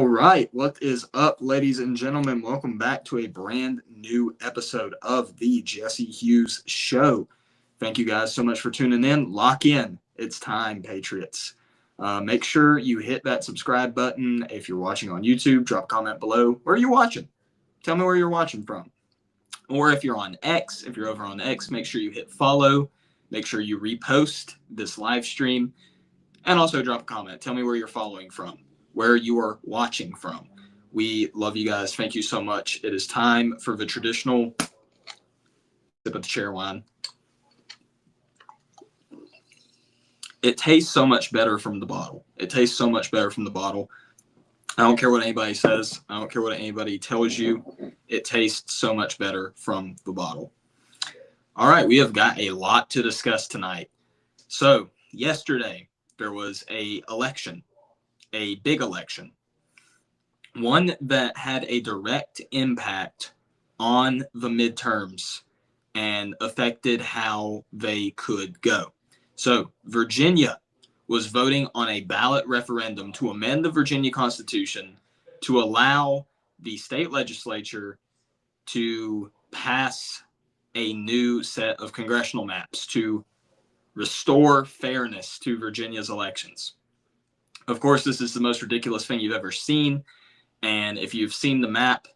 All right, what is up, ladies and gentlemen? Welcome back to a brand new episode of the Jesse Hughes Show. Thank you guys so much for tuning in. Lock in. It's time, Patriots. Make sure you hit that subscribe button. If you're watching on YouTube, drop a comment below. Where are you watching? Tell me where you're watching from. Or if you're on X, if you're over on X, make sure you hit follow. Make sure you repost this live stream. And also drop a comment. Tell me where you're following from, where you are watching from. We love you guys. Thank you so much. It is time for the traditional sip of the chair wine. It tastes so much better from the bottle. It tastes so much better from the bottle. I don't care what anybody says. I don't care what anybody tells you. It tastes so much better from the bottle. All right, we have got a lot to discuss tonight. So yesterday, there was a election, a big election, one that had a direct impact on the midterms and affected how they could go. So Virginia was voting on a ballot referendum to amend the Virginia Constitution to allow the state legislature to pass a new set of congressional maps to restore fairness to Virginia's elections. Of course, this is the most ridiculous thing you've ever seen. And if you've seen the map,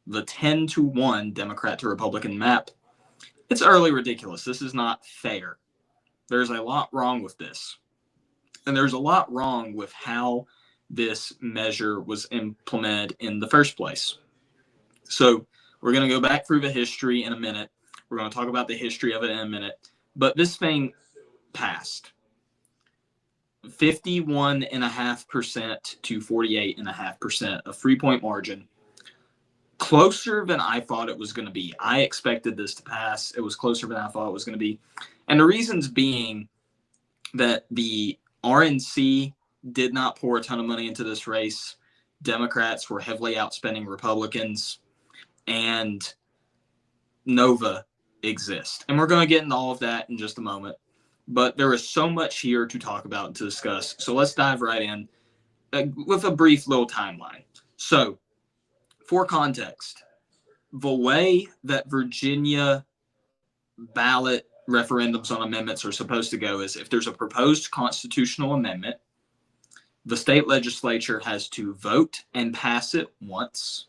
the 10-1 Democrat to Republican map, it's utterly ridiculous. This is not fair. There's a lot wrong with this. And there's a lot wrong with how this measure was implemented in the first place. So we're going to go back through the history in a minute. We're going to talk about the history of it in a minute. But this thing passed 51.5% to 48.5%, a 3-point margin, closer than I thought it was going to be. I expected this to pass. It was closer than I thought it was going to be. And the reasons being that the RNC did not pour a ton of money into this race. Democrats were heavily outspending Republicans, and Nova exists. And we're going to get into all of that in just a moment. But there is so much here to talk about and to discuss. So let's dive right in with a brief little timeline. So for context, the way that Virginia ballot referendums on amendments are supposed to go is if there's a proposed constitutional amendment, the state legislature has to vote and pass it once.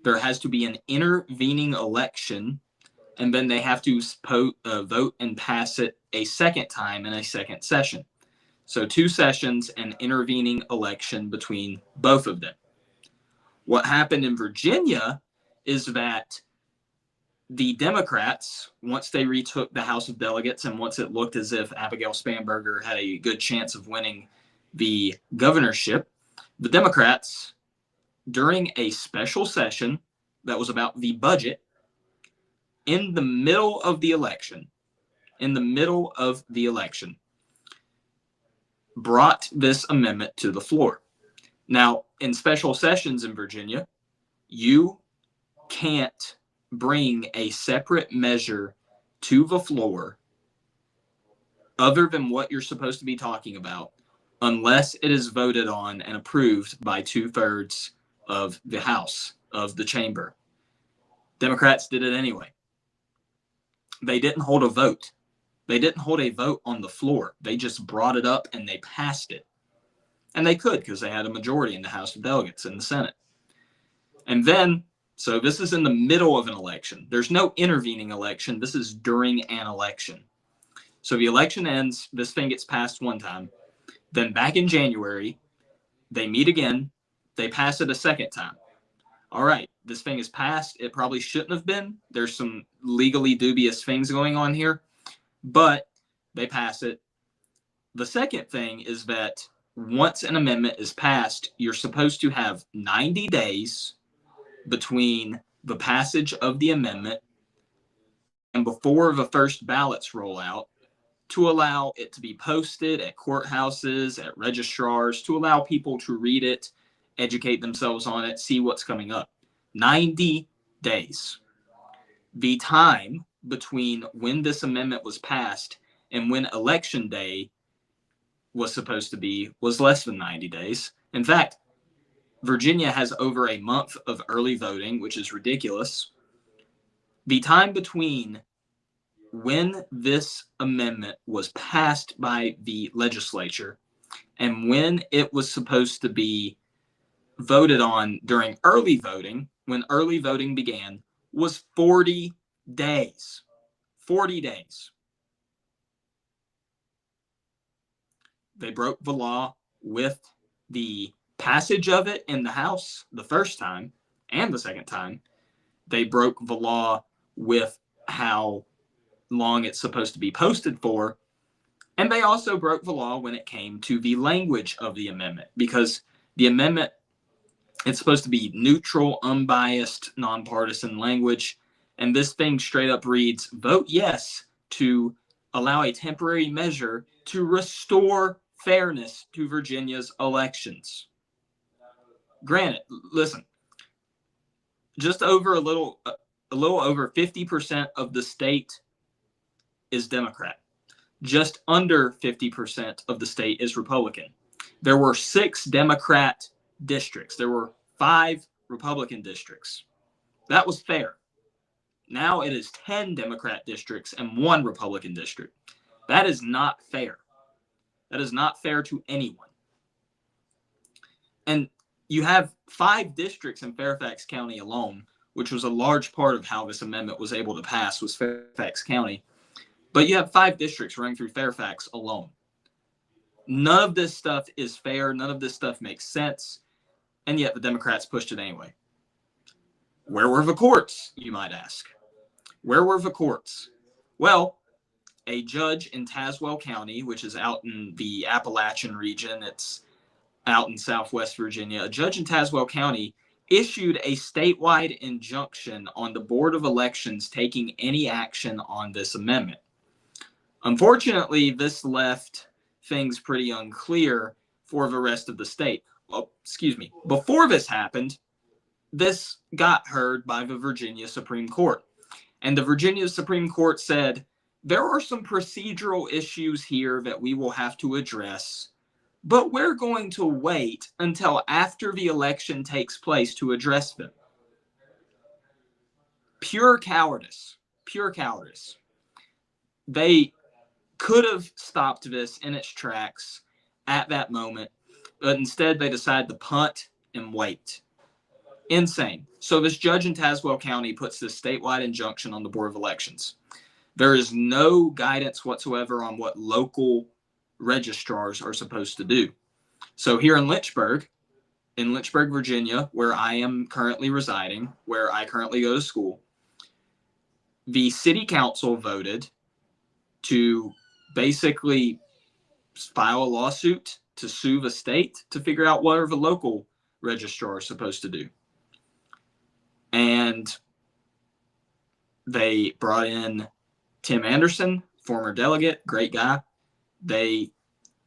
There has to be an intervening election, and then they have to vote and pass it a second time in a second session. So 2 sessions and intervening election between both of them. What happened in Virginia is that the Democrats, once they retook the House of Delegates and once it looked as if Abigail Spanberger had a good chance of winning the governorship, the Democrats, during a special session that was about the budget, in the middle of the election, brought this amendment to the floor. Now, in special sessions in Virginia, you can't bring a separate measure to the floor other than what you're supposed to be talking about unless it is voted on and approved by 2/3 of the House, of the chamber. Democrats did it anyway. They didn't hold a vote. They didn't hold a vote on the floor. They just brought it up and they passed it. And they could because they had a majority in the House of Delegates in the Senate. And then, so this is in the middle of an election. There's no intervening election. This is during an election. So the election ends. This thing gets passed one time. Then back in January, they meet again. They pass it a second time. All right, this thing is passed. It probably shouldn't have been. There's some legally dubious things going on here, but they pass it. The second thing is that once an amendment is passed, you're supposed to have 90 days between the passage of the amendment and before the first ballots roll out to allow it to be posted at courthouses, at registrars, to allow people to read it, educate themselves on it, see what's coming up. 90 days. The time between when this amendment was passed and when election day was supposed to be was less than 90 days. In fact, Virginia has over a month of early voting, which is ridiculous. The time between when this amendment was passed by the legislature and when it was supposed to be voted on during early voting, when early voting began, was 40 days. 40 days. They broke the law with the passage of it in the House the first time and the second time. They broke the law with how long it's supposed to be posted for. And they also broke the law when it came to the language of the amendment, because the amendment, it's supposed to be neutral, unbiased, nonpartisan language. And this thing straight up reads, vote yes to allow a temporary measure to restore fairness to Virginia's elections. Granted, listen, just over a little over 50% of the state is Democrat. Just under 50% of the state is Republican. There were 6 Democrat districts. There were 5 Republican districts. That was fair. Now it is 10 Democrat districts and 1 Republican district. That is not fair. That is not fair to anyone. And you have 5 districts in Fairfax County alone, which was a large part of how this amendment was able to pass, was Fairfax County. But you have 5 districts running through Fairfax alone. None of this stuff is fair. None of this stuff makes sense. And yet the Democrats pushed it anyway. Where were the courts, you might ask? Where were the courts? Well, a judge in Tazewell County, which is out in the Appalachian region, it's out in Southwest Virginia, a judge in Tazewell County issued a statewide injunction on the Board of Elections taking any action on this amendment. Unfortunately, this left things pretty unclear for the rest of the state. Well, excuse me. Before this happened, this got heard by the Virginia Supreme Court. And the Virginia Supreme Court said, there are some procedural issues here that we will have to address, but we're going to wait until after the election takes place to address them. Pure cowardice. Pure cowardice. They could have stopped this in its tracks at that moment, but instead they decided to punt and wait. Insane. So this judge in Tazewell County puts this statewide injunction on the Board of Elections. There is no guidance whatsoever on what local registrars are supposed to do. So here in Lynchburg, Virginia, where I am currently residing, where I currently go to school, the city council voted to basically file a lawsuit to sue the state to figure out what are the local registrars supposed to do. And they brought in Tim Anderson, former delegate, great guy. They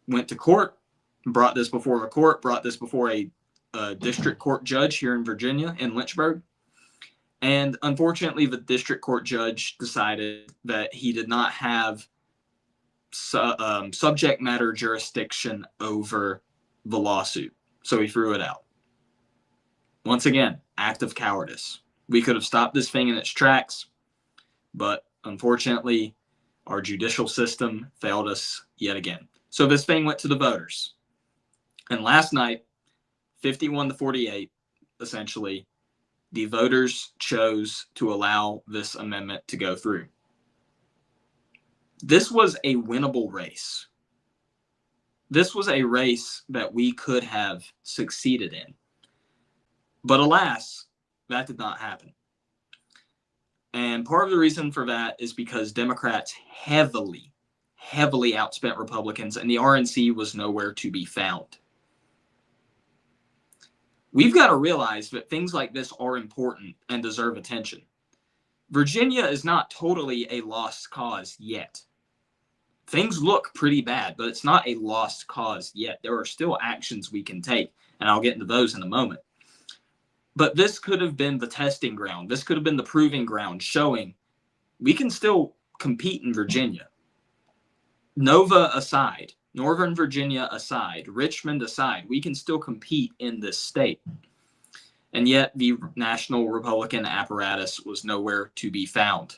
went to court, brought this before a court, brought this before a district court judge here in Virginia, in Lynchburg. And unfortunately, the district court judge decided that he did not have subject matter jurisdiction over the lawsuit. So he threw it out. Once again, act of cowardice. We could have stopped this thing in its tracks, but unfortunately, our judicial system failed us yet again. So this thing went to the voters. And last night, 51-48, essentially, the voters chose to allow this amendment to go through. This was a winnable race. This was a race that we could have succeeded in. But alas, that did not happen. And part of the reason for that is because Democrats heavily outspent Republicans, and the RNC was nowhere to be found. We've got to realize that things like this are important and deserve attention. Virginia is not totally a lost cause yet. Things look pretty bad, but it's not a lost cause yet. There are still actions we can take, and I'll get into those in a moment. But this could have been the testing ground. This could have been the proving ground, showing we can still compete in Virginia. Nova aside, Northern Virginia aside, Richmond aside, we can still compete in this state. And yet the national Republican apparatus was nowhere to be found.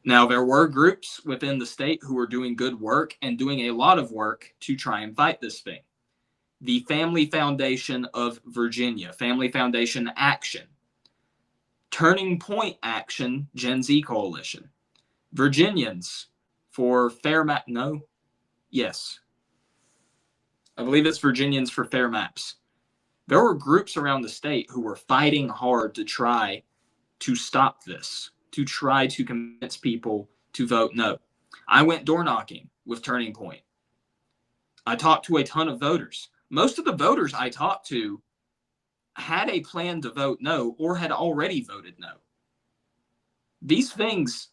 Now, there were groups within the state who were doing good work and doing a lot of work to try and fight this thing. The Family Foundation of Virginia, Family Foundation Action, Turning Point Action, Gen Z Coalition, Virginians for Fair Map. No, yes. I believe it's Virginians for Fair Maps. There were groups around the state who were fighting hard to try to stop this, to try to convince people to vote no. I went door knocking with Turning Point. I talked to a ton of voters. Most of the voters I talked to had a plan to vote no or had already voted no. These things,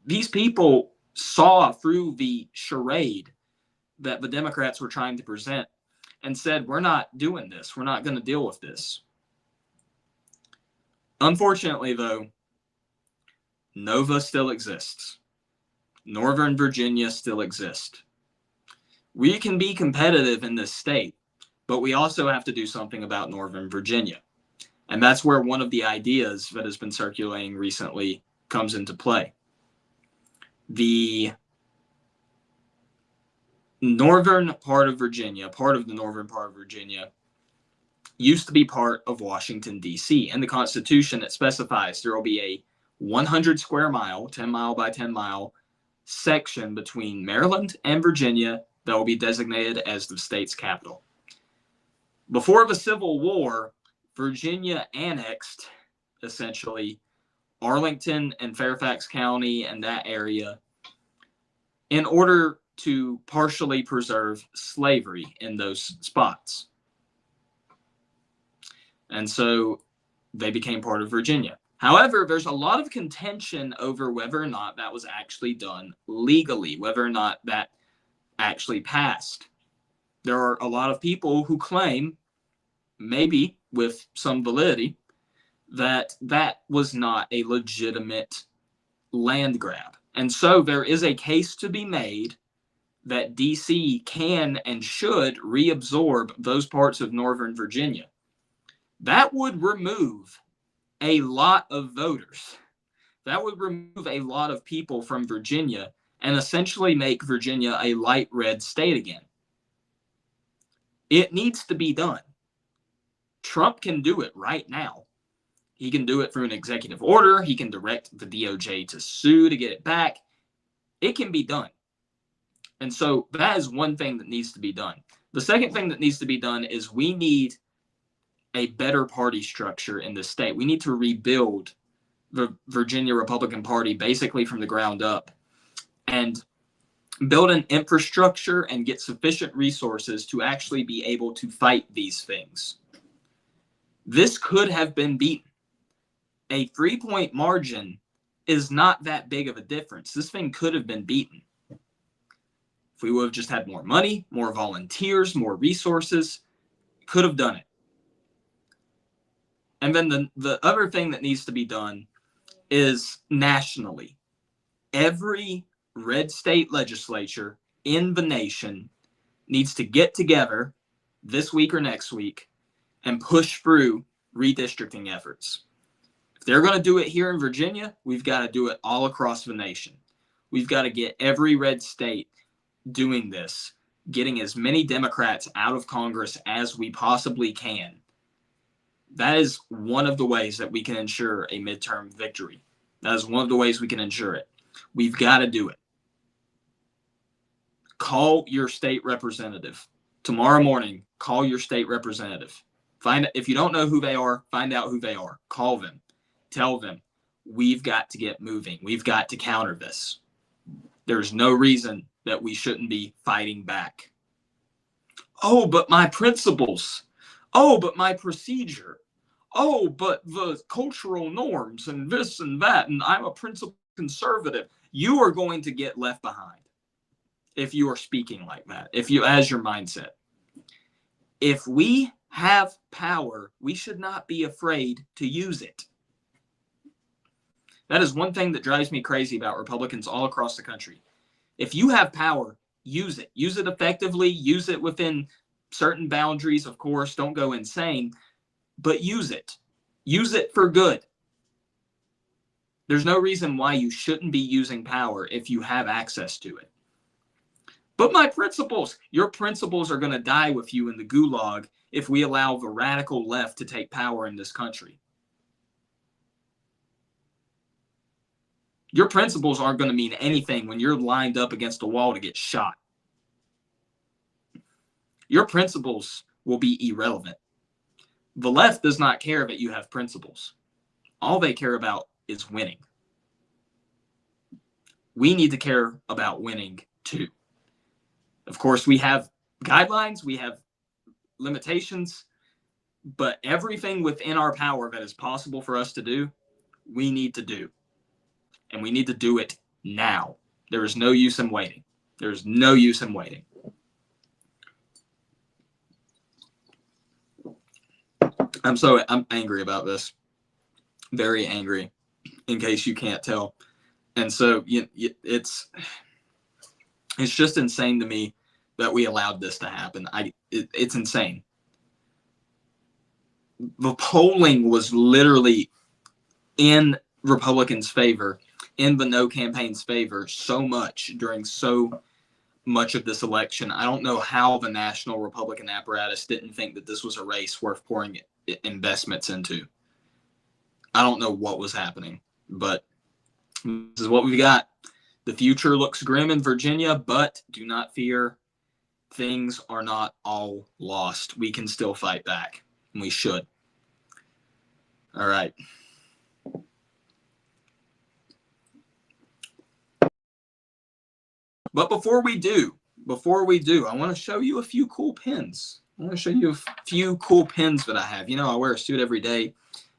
these people saw through the charade that the Democrats were trying to present and said, we're not doing this. We're not going to deal with this. Unfortunately, though, Nova still exists. Northern Virginia still exists. We can be competitive in this state, but we also have to do something about Northern Virginia. And that's where one of the ideas that has been circulating recently comes into play. The northern part of Virginia, part of the northern part of Virginia, used to be part of Washington, D.C. In the Constitution, it specifies there will be a 100 square mile, 10 mile by 10 mile section between Maryland and Virginia that will be designated as the state's capital. Before the Civil War, Virginia annexed, essentially, Arlington and Fairfax County and that area in order to partially preserve slavery in those spots. And so they became part of Virginia. However, there's a lot of contention over whether or not that was actually done legally, whether or not that actually passed. There are a lot of people who claim, maybe with some validity, that that was not a legitimate land grab. And so there is a case to be made that DC can and should reabsorb those parts of Northern Virginia. That would remove a lot of voters. That would remove a lot of people from Virginia and essentially make Virginia a light red state again. It needs to be done. Trump can do it right now. He can do it through an executive order. He can direct the DOJ to sue to get it back. It can be done. And so that is one thing that needs to be done. The second thing that needs to be done is we need a better party structure in this state. We need to rebuild the Virginia Republican Party basically from the ground up and build an infrastructure and get sufficient resources to actually be able to fight these things. This could have been beaten. A 3-point margin is not that big of a difference. This thing could have been beaten. If we would have just had more money, more volunteers, more resources, could have done it. And then the other thing that needs to be done is nationally. Every red state legislature in the nation needs to get together this week or next week and push through redistricting efforts. If they're going to do it here in Virginia, we've got to do it all across the nation. We've got to get every red state doing this, getting as many Democrats out of Congress as we possibly can. That is one of the ways that we can ensure a midterm victory. That is one of the ways we can ensure it. We've got to do it. Call your state representative. Tomorrow morning, call your state representative. If you don't know who they are, find out who they are. Call them. Tell them, we've got to get moving. We've got to counter this. There's no reason that we shouldn't be fighting back. Oh, but my principles. Oh, but my procedure. Oh, but the cultural norms and this and that, and I'm a principled conservative. You are going to get left behind if you are speaking like that, if you as your mindset. If we have power, we should not be afraid to use it. That is one thing that drives me crazy about Republicans all across the country. If you have power, use it. Use it effectively. Use it within certain boundaries, of course. Don't go insane, but use it. Use it for good. There's no reason why you shouldn't be using power if you have access to it. But my principles, your principles are going to die with you in the gulag if we allow the radical left to take power in this country. Your principles aren't going to mean anything when you're lined up against a wall to get shot. Your principles will be irrelevant. The left does not care that you have principles. All they care about is winning. We need to care about winning too. Of course, we have guidelines, we have limitations, but everything within our power that is possible for us to do, we need to do. And we need to do it now. There is no use in waiting. There's no use in waiting. I'm angry about this. Very angry, in case you can't tell. And so it's just insane to me that we allowed this to happen. It's insane. The polling was literally in Republicans' favor, in the no campaign's favor, so much during so much of this election. I don't know how the national Republican apparatus didn't think that this was a race worth pouring investments into. I don't know what was happening, but this is what we got. The future looks grim in Virginia, but do not fear. Things are not all lost. We can still fight back, and we should. All right. But before we do, I want to show you a few cool pins. I want to show you a few cool pins that I have. You know, I wear a suit every day.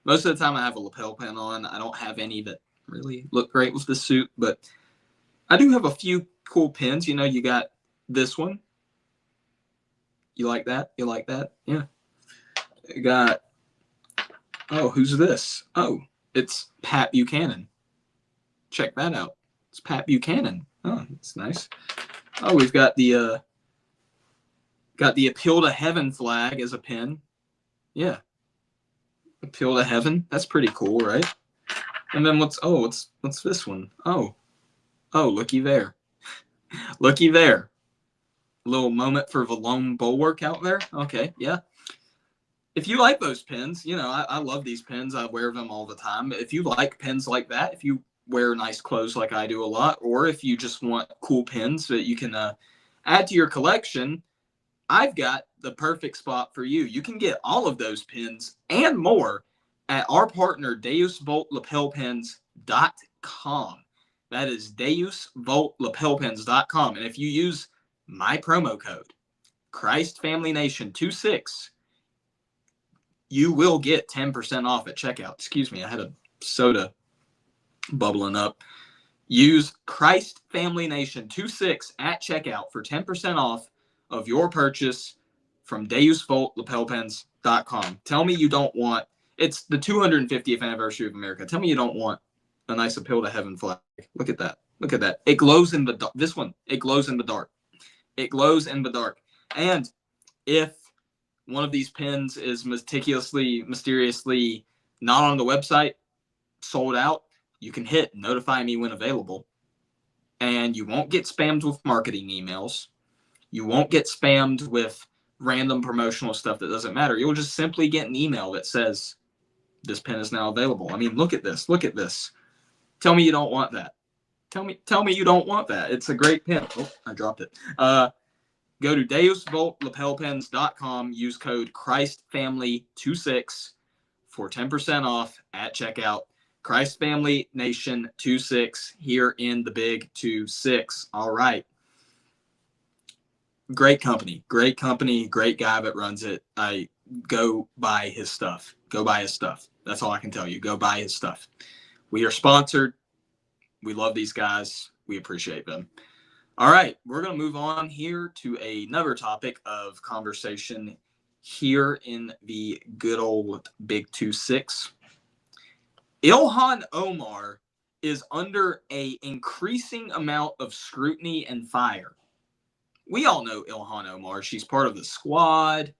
Most of the time I have a lapel pin on. I don't have any that really look great with the suit, but I do have a few cool pins. You know, you got this one. You like that? You like that? Yeah. You got, oh, who's this? Oh, it's Pat Buchanan. Check that out. It's Pat Buchanan. Oh, that's nice. Oh, we've got the Appeal to Heaven flag as a pin. Yeah. Appeal to Heaven. That's pretty cool, right? And then what's this one? Oh, looky there. Looky there. A little moment for the lone bulwark out there. Okay, yeah. If you like those pins, you know, I love these pins. I wear them all the time. If you like pins like that, if you wear nice clothes like I do a lot, or if you just want cool pins that you can add to your collection, I've got the perfect spot for you. You can get all of those pins and more at our partner, DeusVoltLapelPens.com. That is DeusVoltLapelPens.com. And if you use my promo code, ChristFamilyNation26, you will get 10% off at checkout. Excuse me, I had a soda bubbling up. Use ChristFamilyNation26 at checkout for 10% off of your purchase from DeusVoltLapelPens.com. Tell me you don't want, it's the 250th anniversary of America. Tell me you don't want a nice Appeal to Heaven flag. Look at that. Look at that. It glows in the dark. This one, it glows in the dark. It glows in the dark. And if one of these pins is mysteriously not on the website, sold out, you can hit notify me when available. And you won't get spammed with marketing emails. You won't get spammed with random promotional stuff that doesn't matter. You'll just simply get an email that says, this pin is now available. I mean, look at this. Look at this. Tell me you don't want that. Tell me you don't want that. It's a great pin. Oh, I dropped it. Go to DeusVoltLapelPens.com. Use code ChristFamily26 for 10% off at checkout. Christ Family Nation 26 here in the Big 26. All right. Great company. Great company. Great guy that runs it. I go buy his stuff. Go buy his stuff. That's all I can tell you. Go buy his stuff. We are sponsored. We love these guys. We appreciate them. All right. We're going to move on here to another topic of conversation here in the good old Big 26. Ilhan Omar is under an increasing amount of scrutiny and fire We all know Ilhan Omar. She's part of the squad.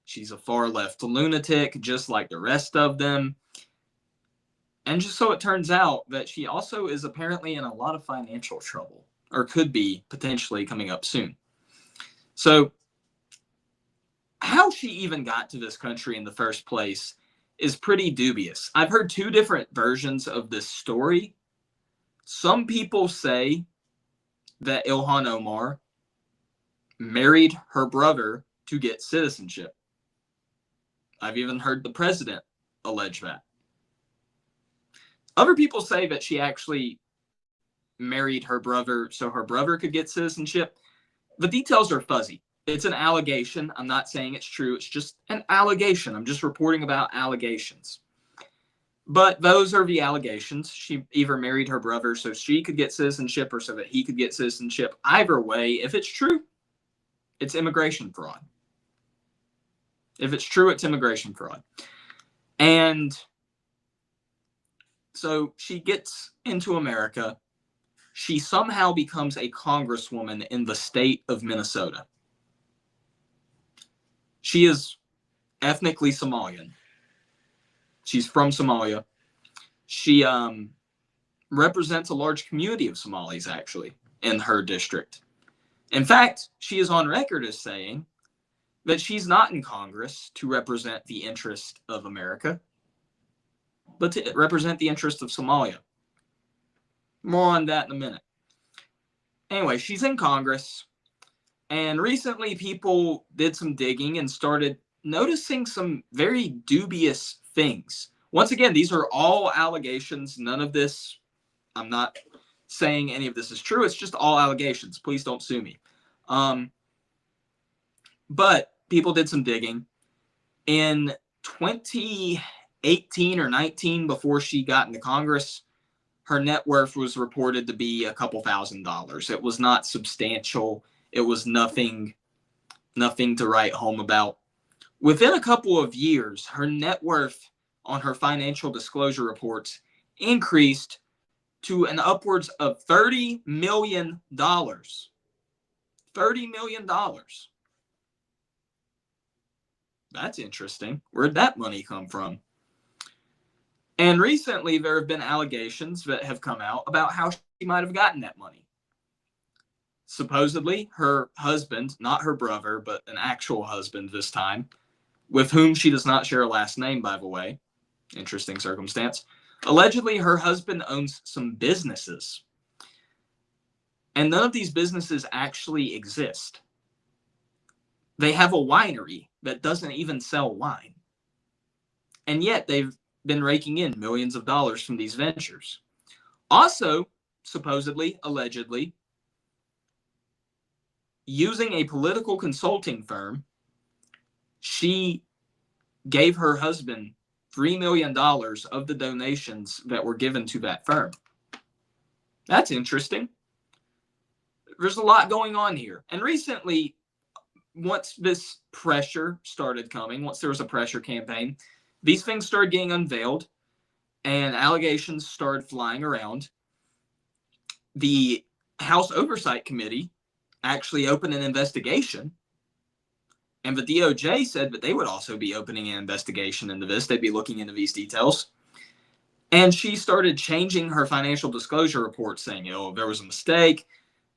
She's a far-left lunatic, just like the rest of them. And just so it turns out that she also is apparently in a lot of financial trouble, or could be potentially coming up soon. So how she even got to this country in the first place is pretty dubious. I've heard two different versions of this story. Some people say that Ilhan Omar married her brother to get citizenship. I've even heard the president allege that. Other people say that she actually married her brother so her brother could get citizenship. The details are fuzzy. It's an allegation. I'm not saying it's true. It's just an allegation. I'm just reporting about allegations. But those are the allegations. She either married her brother so she could get citizenship or so that he could get citizenship. Either way, if it's true, it's immigration fraud. If it's true, it's immigration fraud. And so she gets into America. She somehow becomes a congresswoman in the state of Minnesota. She is ethnically Somalian. She's from Somalia. She represents a large community of Somalis, actually, in her district. In fact, she is on record as saying that she's not in Congress to represent the interest of America, but to represent the interest of Somalia. More on that in a minute. Anyway, she's in Congress, and recently people did some digging and started noticing some very dubious things. Once again, these are all allegations. None of this, I'm not saying any of this is true. It's just all allegations. Please don't sue me. But people did some digging. In 2018 or 19, before she got into Congress, her net worth was reported to be a couple $1,000s. It was not substantial. It was nothing to write home about. Within a couple of years, her net worth on her financial disclosure reports increased to an upwards of $30 million. $30 million. That's interesting. Where'd that money come from? And recently, there have been allegations that have come out about how she might have gotten that money. Supposedly, her husband, not her brother, but an actual husband this time, with whom she does not share a last name, by the way. Interesting circumstance. Allegedly, her husband owns some businesses. And none of these businesses actually exist. They have a winery that doesn't even sell wine. And yet, they've been raking in millions of dollars from these ventures. Also, supposedly, allegedly, using a political consulting firm, she gave her husband $3 million of the donations that were given to that firm. That's interesting. There's a lot going on here. And recently, once this pressure started coming, once there was a pressure campaign, these things started getting unveiled and allegations started flying around. The House Oversight Committee actually opened an investigation, and the DOJ said that they would also be opening an investigation into this. They'd be looking into these details. And she started changing her financial disclosure report, saying, there was a mistake,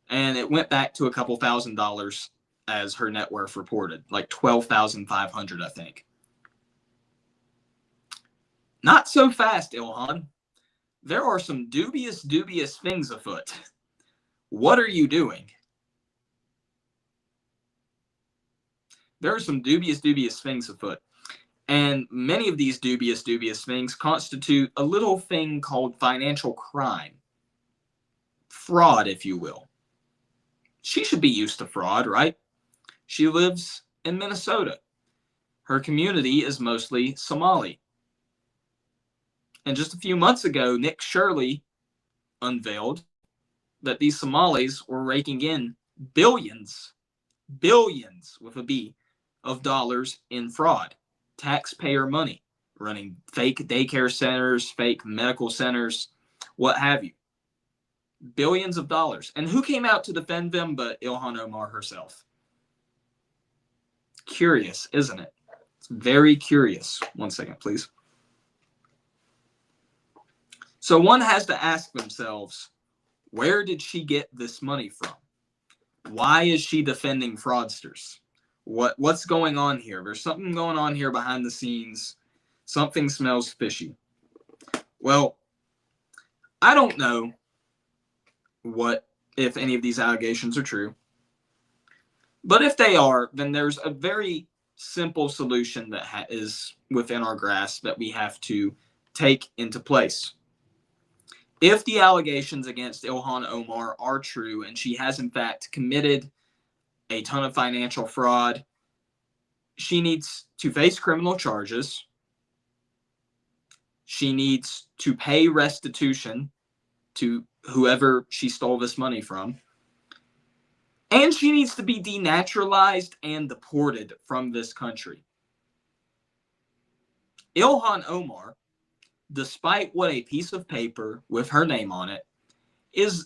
and it went back to a couple $1,000s as her net worth reported, like $12,500, I think. Not so fast, Ilhan. There are some dubious things afoot. What are you doing? There are some dubious things afoot. And many of these dubious things constitute a little thing called financial crime. Fraud, if you will. She should be used to fraud, right? She lives in Minnesota. Her community is mostly Somali. And just a few months ago, Nick Shirley unveiled that these Somalis were raking in billions with a B, of dollars in fraud, taxpayer money, running fake daycare centers, fake medical centers, what have you. Billions of dollars. And who came out to defend them but Ilhan Omar herself? Curious, isn't it? It's very curious. One second, please. So one has to ask themselves, where did she get this money from? Why is she defending fraudsters? What's going on here? There's something going on here behind the scenes. Something smells fishy. Well, I don't know if any of these allegations are true. But if they are, then there's a very simple solution that is within our grasp that we have to take into place. If the allegations against Ilhan Omar are true and she has in fact committed a ton of financial fraud, she needs to face criminal charges. She needs to pay restitution to whoever she stole this money from. And she needs to be denaturalized and deported from this country. Ilhan Omar, despite what a piece of paper with her name on it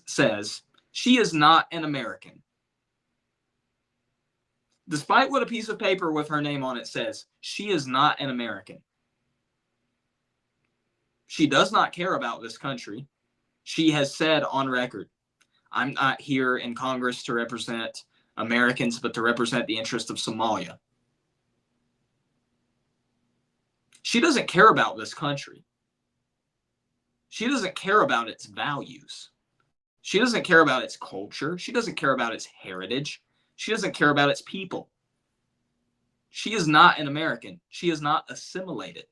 says, she is not an American. Despite what a piece of paper with her name on it says, she is not an American. She does not care about this country. She has said on record, I'm not here in Congress to represent Americans, but to represent the interest of Somalia. She doesn't care about this country. She doesn't care about its values. She doesn't care about its culture. She doesn't care about its heritage. She doesn't care about its people. She is not an American. She is not assimilated.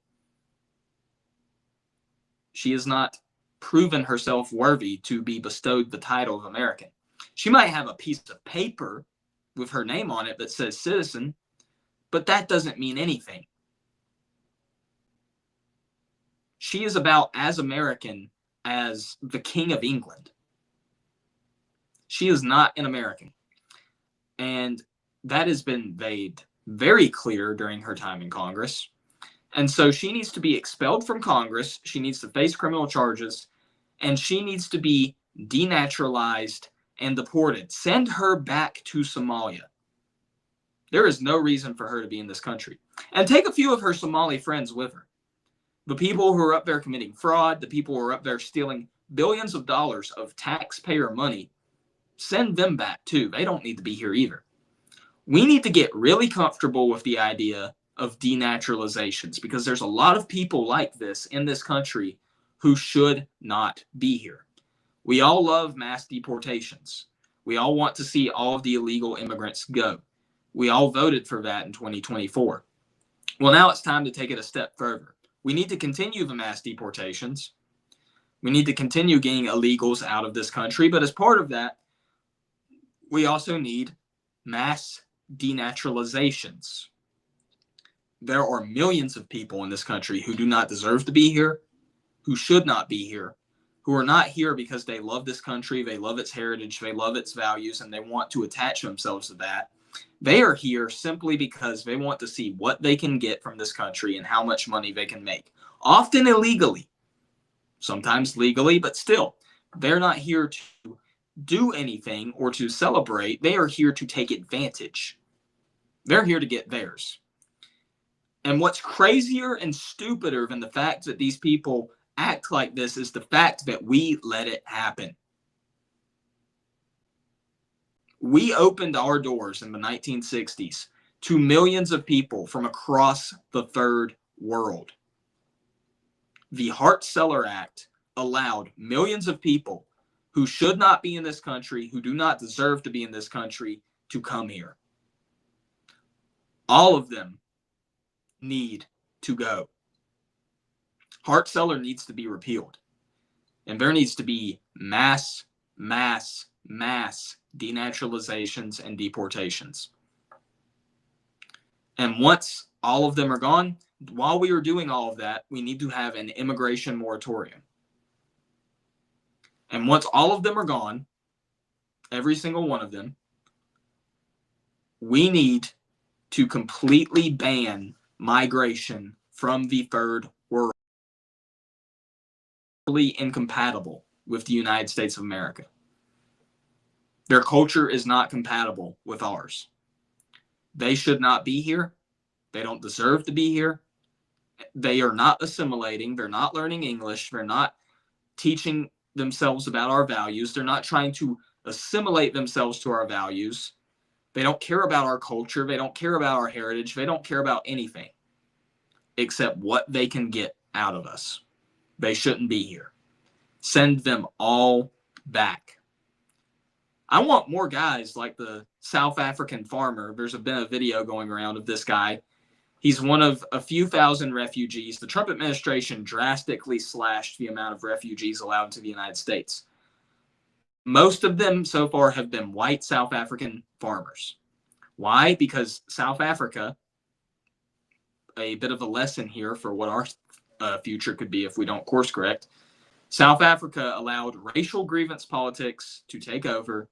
She has not proven herself worthy to be bestowed the title of American. She might have a piece of paper with her name on it that says citizen, but that doesn't mean anything. She is about as American as the King of England. She is not an American. And that has been made very clear during her time in Congress. And so she needs to be expelled from Congress. She needs to face criminal charges. And she needs to be denaturalized and deported. Send her back to Somalia. There is no reason for her to be in this country. And take a few of her Somali friends with her. The people who are up there committing fraud, the people who are up there stealing billions of dollars of taxpayer money, send them back too. They don't need to be here either. We need to get really comfortable with the idea of denaturalizations because there's a lot of people like this in this country who should not be here. We all love mass deportations. We all want to see all of the illegal immigrants go. We all voted for that in 2024. Well, now it's time to take it a step further. We need to continue the mass deportations. We need to continue getting illegals out of this country. But as part of that, we also need mass denaturalizations. There are millions of people in this country who do not deserve to be here, who should not be here, who are not here because they love this country, they love its heritage, they love its values, and they want to attach themselves to that. They are here simply because they want to see what they can get from this country and how much money they can make. Often illegally, sometimes legally, but still, they're not here to do anything or to celebrate. They are here to take advantage. They're here to get theirs. And what's crazier and stupider than the fact that these people act like this is the fact that we let it happen. We opened our doors in the 1960s to millions of people from across the third world. The Hart-Celler Act allowed millions of people who should not be in this country, who do not deserve to be in this country, to come here. All of them need to go. Hart-Celler needs to be repealed. And there needs to be mass denaturalizations and deportations. And once all of them are gone, while we are doing all of that, we need to have an immigration moratorium. And once all of them are gone, every single one of them, we need to completely ban migration from the third world. Incompatible with the United States of America. Their culture is not compatible with ours. They should not be here. They don't deserve to be here. They are not assimilating. They're not learning English. They're not teaching themselves about our values. They're not trying to assimilate themselves to our values. They don't care about our culture. They don't care about our heritage. They don't care about anything except what they can get out of us. They shouldn't be here. Send them all back. I want more guys like the South African farmer. There's been a video going around of this guy. He's one of a few thousand refugees. The Trump administration drastically slashed the amount of refugees allowed into the United States. Most of them so far have been white South African farmers. Why? Because South Africa, a bit of a lesson here for what our future could be if we don't course correct. South Africa allowed racial grievance politics to take over,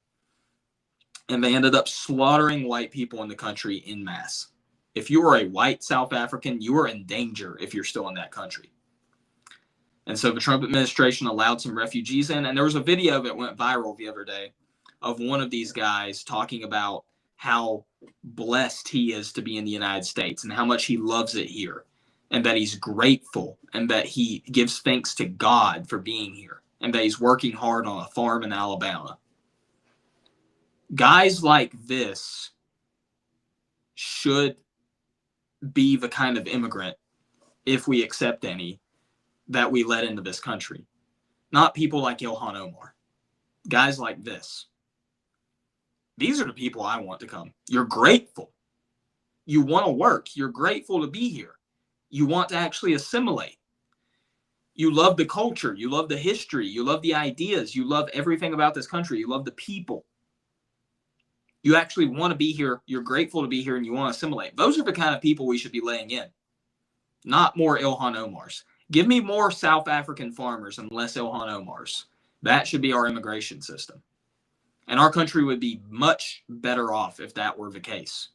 and they ended up slaughtering white people in the country en masse. If you are a white South African, you are in danger if you're still in that country. And so the Trump administration allowed some refugees in, and there was a video that went viral the other day of one of these guys talking about how blessed he is to be in the United States and how much he loves it here, and that he's grateful, and that he gives thanks to God for being here, and that he's working hard on a farm in Alabama. Guys like this should be the kind of immigrant, if we accept any, that we let into this country. Not people like Ilhan Omar. Guys like this. These are the people I want to come. You're grateful. You want to work. You're grateful to be here. You want to actually assimilate. You love the culture. You love the history. You love the ideas. You love everything about this country. You love the people. You actually want to be here. You're grateful to be here, and you want to assimilate. Those are the kind of people we should be laying in. Not more Ilhan Omars. Give me more South African farmers and less Ilhan Omars. That should be our immigration system. And our country would be much better off if that were the case.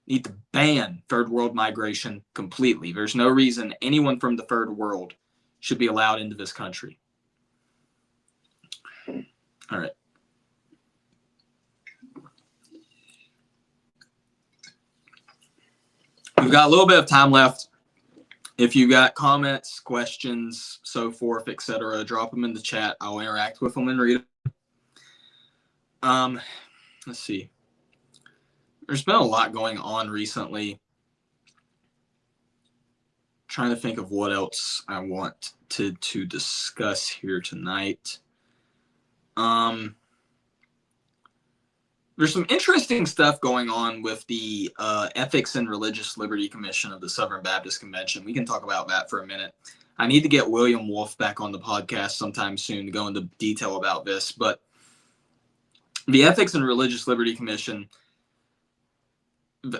Need to ban third world migration completely. There's no reason anyone from the third world should be allowed into this country. All right. We've got a little bit of time left. If you got comments, questions, so forth, etc., drop them in the chat. I'll interact with them and read them. Let's see. There's been a lot going on recently. Trying to think of what else I want to discuss here tonight. There's some interesting stuff going on with the Ethics and Religious Liberty Commission of the Southern Baptist Convention. We can talk about that for a minute. I need to get William Wolf back on the podcast sometime soon to go into detail about this. But the Ethics and Religious Liberty Commission,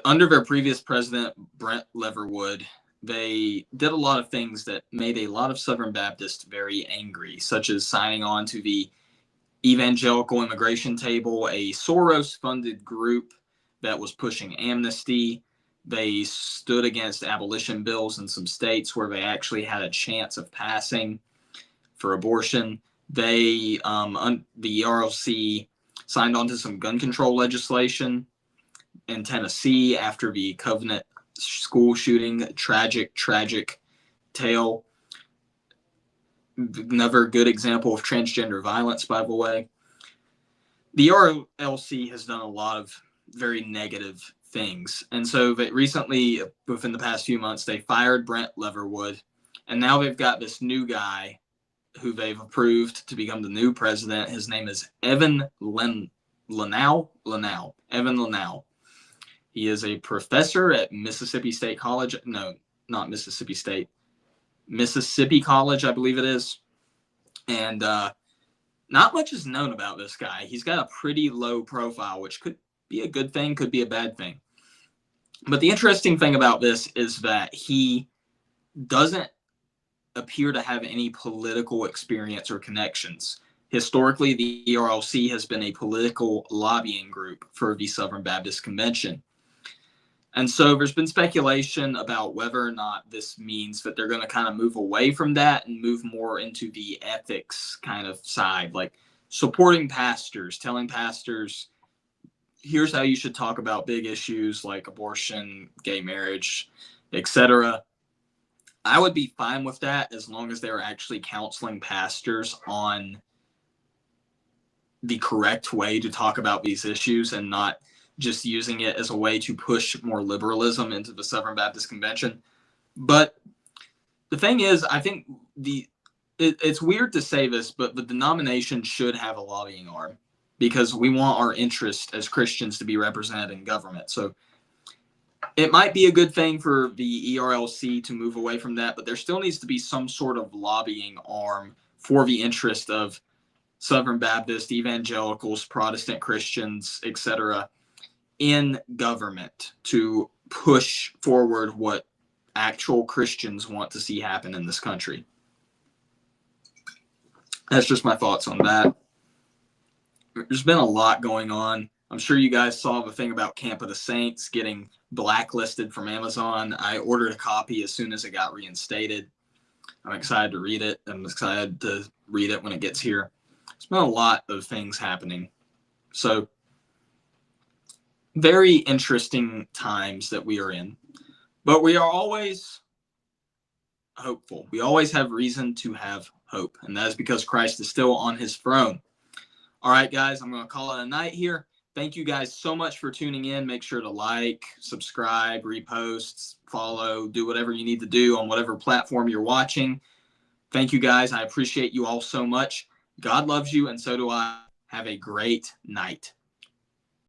under their previous president, Brent Leverwood, they did a lot of things that made a lot of Southern Baptists very angry, such as signing on to the Evangelical Immigration Table, a Soros-funded group that was pushing amnesty. They stood against abolition bills in some states where they actually had a chance of passing for abortion. They, the ERLC, signed on to some gun control legislation in Tennessee after the Covenant school shooting. Tragic tale. Another good example of transgender violence, by the way. The RLC has done a lot of very negative things. And so they recently, within the past few months, they fired Brent Leverwood. And now they've got this new guy who they've approved to become the new president. His name is Evan Lanau. Evan Lanau. He is a professor at Mississippi State College. No, not Mississippi State. Mississippi College, I believe it is. And not much is known about this guy. He's got a pretty low profile, which could be a good thing, could be a bad thing. But the interesting thing about this is that he doesn't appear to have any political experience or connections. Historically, the ERLC has been a political lobbying group for the Southern Baptist Convention. And so there's been speculation about whether or not this means that they're going to kind of move away from that and move more into the ethics kind of side, like supporting pastors, telling pastors, here's how you should talk about big issues like abortion, gay marriage, etc. I would be fine with that as long as they're actually counseling pastors on the correct way to talk about these issues and not just using it as a way to push more liberalism into the Southern Baptist Convention. But the thing is, I think it's weird to say this, but the denomination should have a lobbying arm because we want our interest as Christians to be represented in government. So it might be a good thing for the ERLC to move away from that, but there still needs to be some sort of lobbying arm for the interest of Southern Baptist, evangelicals, Protestant Christians, etc., in government to push forward what actual Christians want to see happen in this country. That's just my thoughts on that. There's been a lot going on. I'm sure you guys saw the thing about Camp of the Saints getting blacklisted from Amazon. I ordered a copy as soon as it got reinstated. I'm excited to read it. I'm excited to read it when it gets here. There's been a lot of things happening. So, very interesting times that we are in. But we are always hopeful. We always have reason to have hope. And that is because Christ is still on his throne. All right, guys, I'm going to call it a night here. Thank you guys so much for tuning in. Make sure to like, subscribe, repost, follow, do whatever you need to do on whatever platform you're watching. Thank you, guys. I appreciate you all so much. God loves you, and so do I. Have a great night.